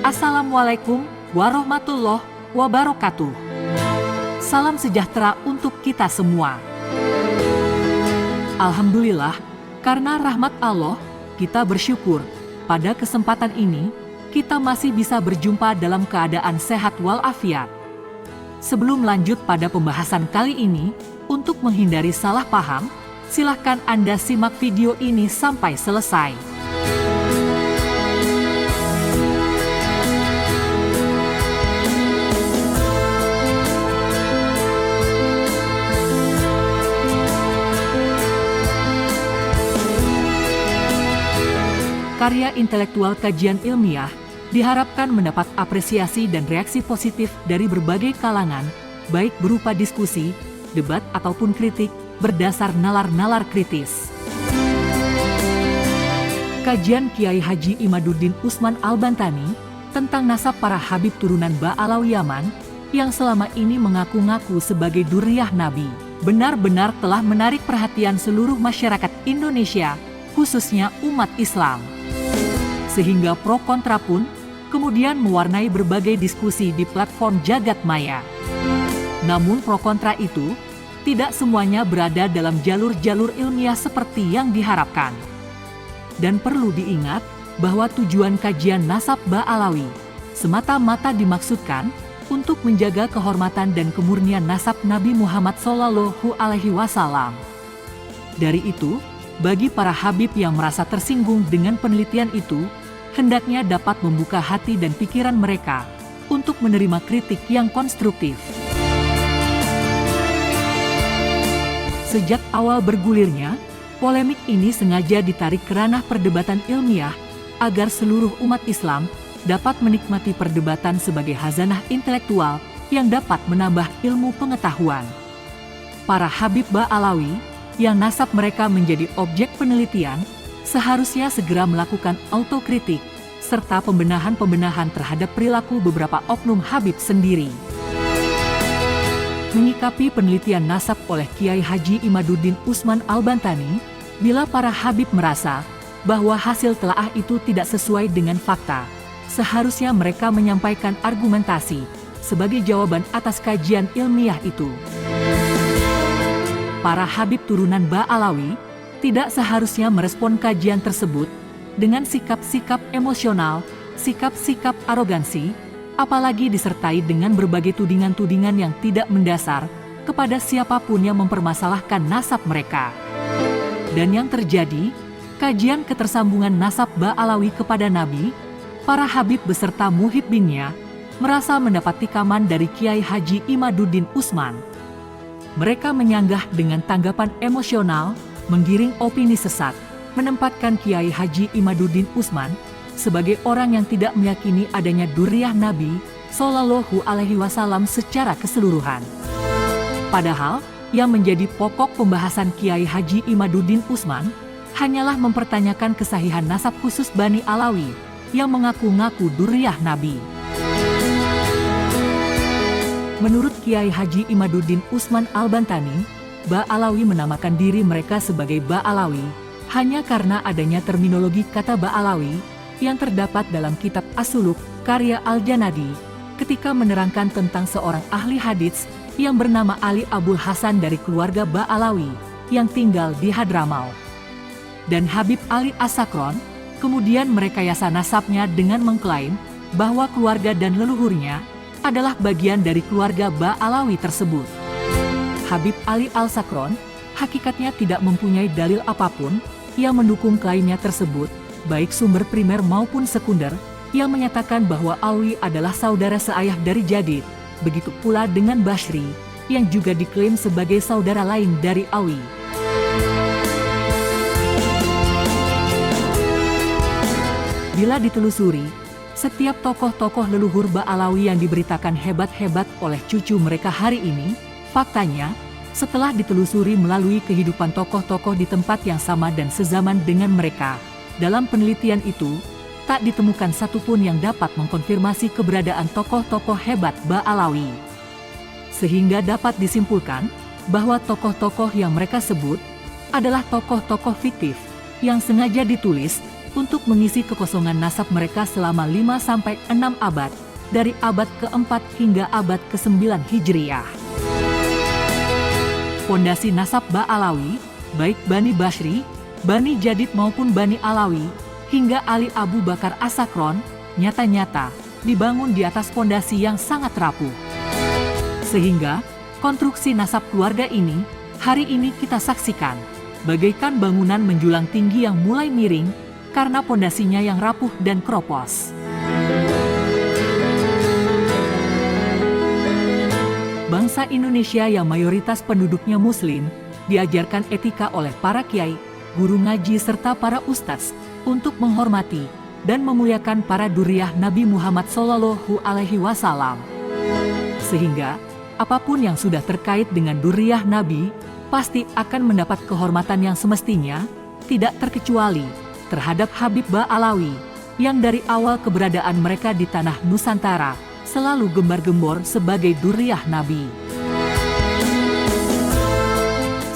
Assalamualaikum warahmatullahi wabarakatuh. Salam sejahtera untuk kita semua. Alhamdulillah, karena rahmat Allah, kita bersyukur pada kesempatan ini kita masih bisa berjumpa dalam keadaan sehat walafiat. Sebelum lanjut pada pembahasan kali ini, untuk menghindari salah paham, silahkan Anda simak video ini sampai selesai. Karya intelektual kajian ilmiah diharapkan mendapat apresiasi dan reaksi positif dari berbagai kalangan, baik berupa diskusi, debat ataupun kritik berdasar nalar-nalar kritis. Kajian Kiai Haji Imaduddin Usman Al-Bantani tentang nasab para Habib turunan Ba'alawi Yaman yang selama ini mengaku-ngaku sebagai dzurriyyah Nabi, benar-benar telah menarik perhatian seluruh masyarakat Indonesia, khususnya umat Islam. Sehingga pro kontra pun kemudian mewarnai berbagai diskusi di platform jagat maya. Namun pro kontra itu tidak semuanya berada dalam jalur-jalur ilmiah seperti yang diharapkan. Dan perlu diingat bahwa tujuan kajian nasab Ba'alawi semata-mata dimaksudkan untuk menjaga kehormatan dan kemurnian nasab Nabi Muhammad SAW. Dari itu, bagi para Habib yang merasa tersinggung dengan penelitian itu, hendaknya dapat membuka hati dan pikiran mereka untuk menerima kritik yang konstruktif. Sejak awal bergulirnya, polemik ini sengaja ditarik ke ranah perdebatan ilmiah agar seluruh umat Islam dapat menikmati perdebatan sebagai khazanah intelektual yang dapat menambah ilmu pengetahuan. Para Habib Ba'alawi yang nasab mereka menjadi objek penelitian seharusnya segera melakukan autokritik serta pembenahan-pembenahan terhadap perilaku beberapa oknum Habib sendiri. Menyikapi penelitian nasab oleh Kiai Haji Imaduddin Usman Al-Bantani, bila para Habib merasa bahwa hasil telaah itu tidak sesuai dengan fakta, seharusnya mereka menyampaikan argumentasi sebagai jawaban atas kajian ilmiah itu. Para Habib turunan Ba'alawi tidak seharusnya merespon kajian tersebut dengan sikap-sikap emosional, sikap-sikap arogansi, apalagi disertai dengan berbagai tudingan-tudingan yang tidak mendasar kepada siapapun yang mempermasalahkan nasab mereka. Dan yang terjadi, kajian ketersambungan nasab Ba'alawi kepada Nabi, para Habib beserta muhibbinnya merasa mendapat tikaman dari Kiai Haji Imaduddin Usman. Mereka menyanggah dengan tanggapan emosional, menggiring opini sesat, menempatkan Kiai Haji Imaduddin Usman sebagai orang yang tidak meyakini adanya dzurriyyah Nabi SAW secara keseluruhan. Padahal, yang menjadi pokok pembahasan Kiai Haji Imaduddin Usman hanyalah mempertanyakan kesahihan nasab khusus Bani Alawi yang mengaku-ngaku dzurriyyah Nabi. Menurut Kiai Haji Imaduddin Usman Al-Bantani, Ba'alawi menamakan diri mereka sebagai Ba'alawi hanya karena adanya terminologi kata Ba'alawi yang terdapat dalam kitab As-Suluk karya Al-Janadi ketika menerangkan tentang seorang ahli hadits yang bernama Ali Abul Hasan dari keluarga Ba'alawi yang tinggal di Hadramaut. Dan Habib Ali As-Sakron kemudian merekayasa nasabnya dengan mengklaim bahwa keluarga dan leluhurnya adalah bagian dari keluarga Ba'alawi tersebut. Habib Ali Al-Sakron hakikatnya tidak mempunyai dalil apapun yang mendukung klaimnya tersebut, baik sumber primer maupun sekunder, yang menyatakan bahwa Alwi adalah saudara seayah dari Jadid. Begitu pula dengan Bashri, yang juga diklaim sebagai saudara lain dari Alwi. Bila ditelusuri, setiap tokoh-tokoh leluhur Ba'alawi yang diberitakan hebat-hebat oleh cucu mereka hari ini, faktanya, setelah ditelusuri melalui kehidupan tokoh-tokoh di tempat yang sama dan sezaman dengan mereka, dalam penelitian itu, tak ditemukan satupun yang dapat mengkonfirmasi keberadaan tokoh-tokoh hebat Ba'alawi. Sehingga dapat disimpulkan bahwa tokoh-tokoh yang mereka sebut adalah tokoh-tokoh fiktif yang sengaja ditulis untuk mengisi kekosongan nasab mereka selama 5-6 abad, dari abad ke-4 hingga abad ke-9 Hijriah. Pondasi nasab Ba'alawi, baik Bani Bashri, Bani Jadid maupun Bani Alawi, hingga Ali Abu Bakar As-Sakron, nyata-nyata dibangun di atas pondasi yang sangat rapuh. Sehingga, konstruksi nasab keluarga ini, hari ini kita saksikan, bagaikan bangunan menjulang tinggi yang mulai miring, karena pondasinya yang rapuh dan keropos. Bangsa Indonesia yang mayoritas penduduknya Muslim, diajarkan etika oleh para kiai, guru ngaji serta para ustadz, untuk menghormati dan memuliakan para duriyah Nabi Muhammad SAW. Sehingga, apapun yang sudah terkait dengan duriyah Nabi, pasti akan mendapat kehormatan yang semestinya, tidak terkecuali terhadap Habib Ba'alawi, yang dari awal keberadaan mereka di tanah Nusantara, selalu gembar-gembor sebagai duriyah Nabi.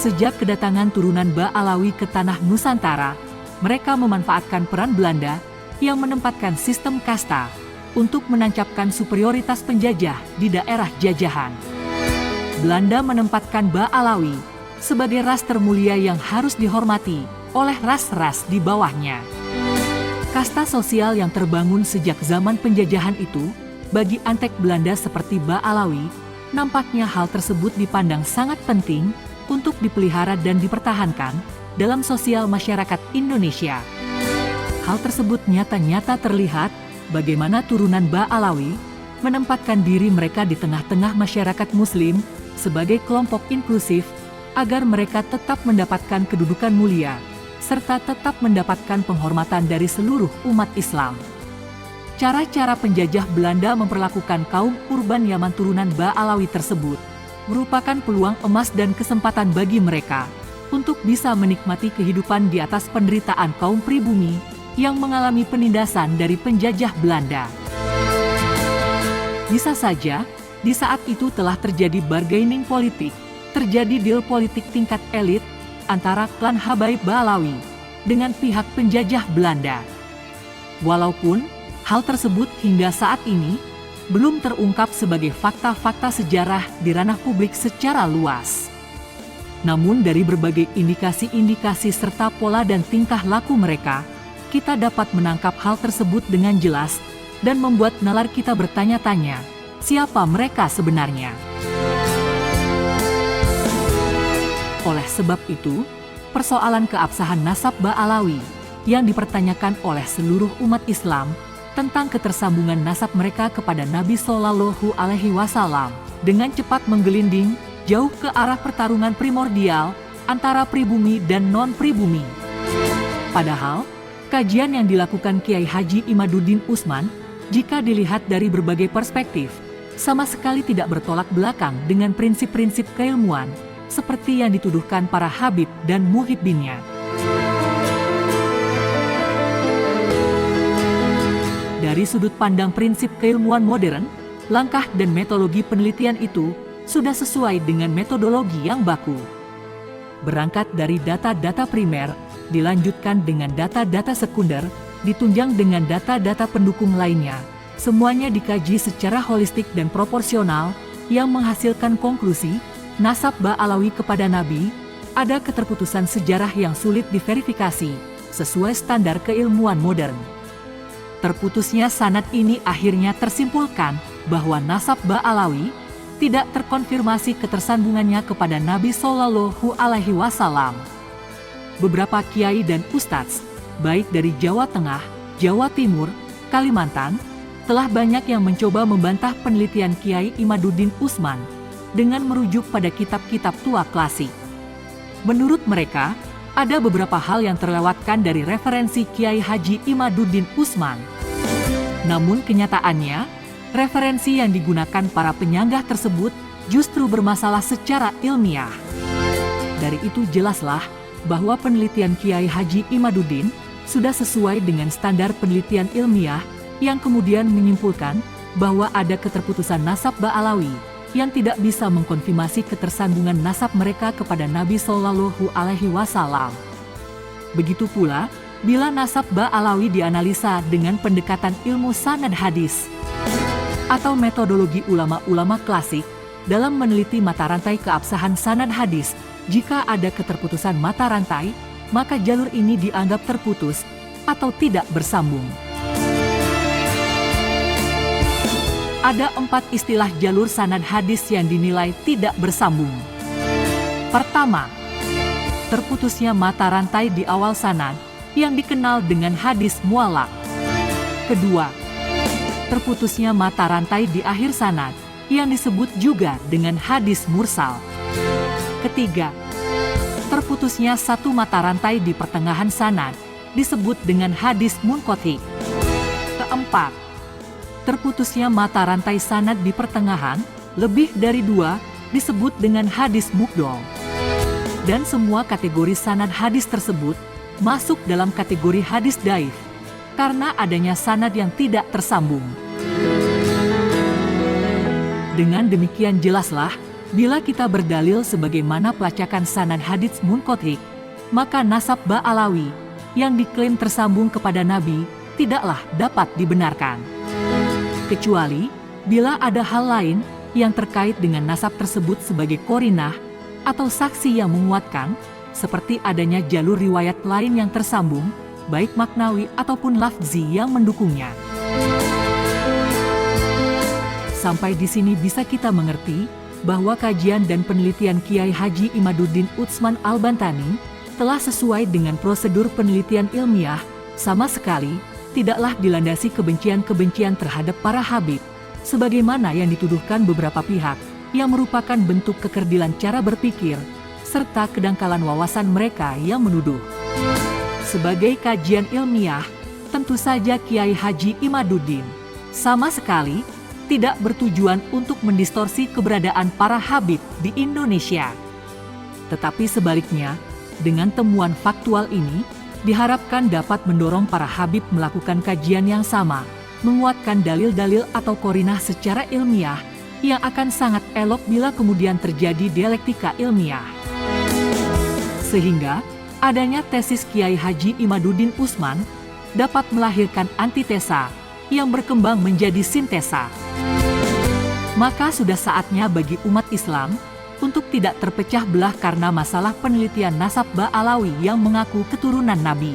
Sejak kedatangan turunan Ba'alawi ke tanah Nusantara, mereka memanfaatkan peran Belanda yang menempatkan sistem kasta untuk menancapkan superioritas penjajah di daerah jajahan. Belanda menempatkan Ba'alawi sebagai ras termulia yang harus dihormati oleh ras-ras di bawahnya. Kasta sosial yang terbangun sejak zaman penjajahan itu, bagi antek Belanda seperti Ba'alawi, nampaknya hal tersebut dipandang sangat penting untuk dipelihara dan dipertahankan dalam sosial masyarakat Indonesia. Hal tersebut nyata-nyata terlihat bagaimana turunan Ba'alawi menempatkan diri mereka di tengah-tengah masyarakat Muslim sebagai kelompok inklusif agar mereka tetap mendapatkan kedudukan mulia serta tetap mendapatkan penghormatan dari seluruh umat Islam. Cara-cara penjajah Belanda memperlakukan kaum urban Yaman turunan Ba'alawi tersebut merupakan peluang emas dan kesempatan bagi mereka untuk bisa menikmati kehidupan di atas penderitaan kaum pribumi yang mengalami penindasan dari penjajah Belanda. Bisa saja, di saat itu telah terjadi bargaining politik, terjadi deal politik tingkat elit antara klan Habaib Ba'alawi dengan pihak penjajah Belanda. Walaupun hal tersebut hingga saat ini belum terungkap sebagai fakta-fakta sejarah di ranah publik secara luas. Namun dari berbagai indikasi-indikasi serta pola dan tingkah laku mereka, kita dapat menangkap hal tersebut dengan jelas dan membuat nalar kita bertanya-tanya, siapa mereka sebenarnya? Oleh sebab itu, persoalan keabsahan nasab Ba'alawi yang dipertanyakan oleh seluruh umat Islam tentang ketersambungan nasab mereka kepada Nabi Shallallahu Alaihi Wasallam dengan cepat menggelinding jauh ke arah pertarungan primordial antara pribumi dan non-pribumi. Padahal, kajian yang dilakukan Kiai Haji Imaduddin Utsman, jika dilihat dari berbagai perspektif, sama sekali tidak bertolak belakang dengan prinsip-prinsip keilmuan seperti yang dituduhkan para Habib dan Muhibbinnya. Dari sudut pandang prinsip keilmuan modern, langkah dan metodologi penelitian itu sudah sesuai dengan metodologi yang baku. Berangkat dari data-data primer, dilanjutkan dengan data-data sekunder, ditunjang dengan data-data pendukung lainnya. Semuanya dikaji secara holistik dan proporsional yang menghasilkan konklusi, nasab Ba'alawi kepada Nabi, ada keterputusan sejarah yang sulit diverifikasi sesuai standar keilmuan modern. Terputusnya sanad ini akhirnya tersimpulkan bahwa nasab Ba'alawi tidak terkonfirmasi ketersambungannya kepada Nabi Shallallahu Alaihi Wasallam. Beberapa kiai dan ustadz, baik dari Jawa Tengah, Jawa Timur, Kalimantan, telah banyak yang mencoba membantah penelitian Kiai Imaduddin Utsman dengan merujuk pada kitab-kitab tua klasik. Menurut mereka, ada beberapa hal yang terlewatkan dari referensi Kiai Haji Imaduddin Utsman. Namun kenyataannya, referensi yang digunakan para penyanggah tersebut justru bermasalah secara ilmiah. Dari itu jelaslah bahwa penelitian Kiai Haji Imaduddin sudah sesuai dengan standar penelitian ilmiah yang kemudian menyimpulkan bahwa ada keterputusan nasab Ba'alawi yang tidak bisa mengkonfirmasi ketersambungan nasab mereka kepada Nabi Shallallahu Alaihi Wasallam. Begitu pula, bila nasab Ba'alawi dianalisa dengan pendekatan ilmu sanad hadis atau metodologi ulama-ulama klasik dalam meneliti mata rantai keabsahan sanad hadis, jika ada keterputusan mata rantai, maka jalur ini dianggap terputus atau tidak bersambung. Ada 4 istilah jalur sanad hadis yang dinilai tidak bersambung. Pertama, terputusnya mata rantai di awal sanad yang dikenal dengan hadis mu'allaq. Kedua, terputusnya mata rantai di akhir sanad yang disebut juga dengan hadis mursal. Ketiga, terputusnya satu mata rantai di pertengahan sanad disebut dengan hadis munqati'. Keempat, terputusnya mata rantai sanad di pertengahan lebih dari 2 disebut dengan hadis muqdol. Dan semua kategori sanad hadis tersebut masuk dalam kategori hadis dhaif karena adanya sanad yang tidak tersambung. Dengan demikian jelaslah, bila kita berdalil sebagaimana pelacakan sanad hadits munqati', maka nasab Ba'alawi yang diklaim tersambung kepada Nabi tidaklah dapat dibenarkan. Kecuali bila ada hal lain yang terkait dengan nasab tersebut sebagai qorinah atau saksi yang menguatkan, seperti adanya jalur riwayat lain yang tersambung, baik maknawi ataupun lafzi yang mendukungnya. Sampai di sini bisa kita mengerti bahwa kajian dan penelitian Kiai Haji Imaduddin Utsman Al-Bantani telah sesuai dengan prosedur penelitian ilmiah, sama sekali tidaklah dilandasi kebencian-kebencian terhadap para habib, sebagaimana yang dituduhkan beberapa pihak yang merupakan bentuk kekerdilan cara berpikir, serta kedangkalan wawasan mereka yang menuduh. Sebagai kajian ilmiah, tentu saja Kiai Haji Imaduddin sama sekali tidak bertujuan untuk mendistorsi keberadaan para habib di Indonesia. Tetapi sebaliknya, dengan temuan faktual ini, diharapkan dapat mendorong para habib melakukan kajian yang sama, menguatkan dalil-dalil atau qorinah secara ilmiah, yang akan sangat elok bila kemudian terjadi dialektika ilmiah. Sehingga, adanya tesis Kiai Haji Imaduddin Utsman dapat melahirkan antitesa yang berkembang menjadi sintesa. Maka sudah saatnya bagi umat Islam untuk tidak terpecah belah karena masalah penelitian nasab Ba'alawi yang mengaku keturunan Nabi.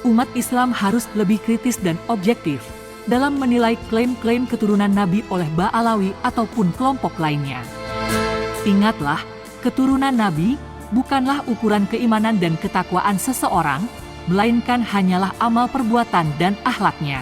Umat Islam harus lebih kritis dan objektif dalam menilai klaim-klaim keturunan Nabi oleh Ba'alawi ataupun kelompok lainnya. Ingatlah, keturunan Nabi bukanlah ukuran keimanan dan ketakwaan seseorang, melainkan hanyalah amal perbuatan dan akhlaknya.